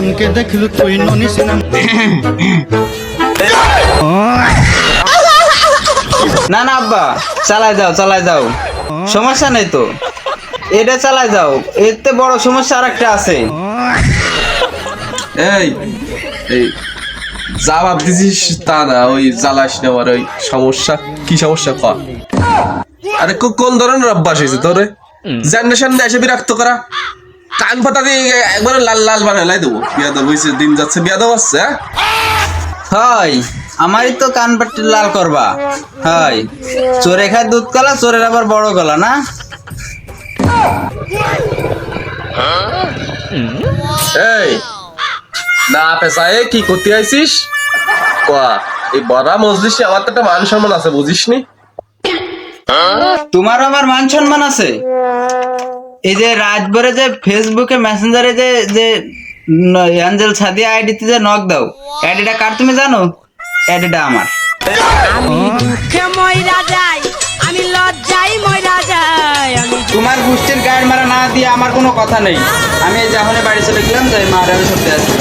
জনকে দেখলু তুই ননিস না না না আব্বা, চালাই যাও, সমস্যা নেই তো, এটা চালাই যাও। এতে বড় সমস্যা আর একটা আছে। এই এই জবাব দিছিস তা না, ওই জ্বালাস না আমার ওই সমস্যা। কি সমস্যা ক? আরে কোন ধরনের অভ্যাস হয়েছে তোরে? জেনারেশন এসে বিরক্ত করা, কান পাতা দিয়ে একবার লাল লাল বানায় লাই দেবো। বিয়াদব হয়েছে, দিন যাচ্ছে বিয়াদব হচ্ছে। হয় আমারই তো কান পাটি লাল করবা। হয় চোরে খায় দুধ কলা, চোরের আবার বড় গলা না। এই না পেশায় কি করতে আইছিস? কোয়া এই বড়া মজলিসে আমার তো একটা মান সম্মান আছে, বুঝিস নি? তোমার আমার মান সম্মান আছে। এই যে রাতভরে যে ফেসবুকে মেসেঞ্জারে যে যে অ্যাঞ্জেল সাদিয়া আইডিতে যে নক দাও, আইডিটা কার তুমি জানো? আইডিটা আমার। আমি দুঃখে মইরা যাই, আমি লজ্জায় মইরা যাই, আমি তোমার গোষ্ঠীর গায়ের মারা না দিয়ে আমার কোনো কথা নেই। আমি এই যখন বাড়ি চলে গেলাম, তাই মা আমি সত্যি আসি।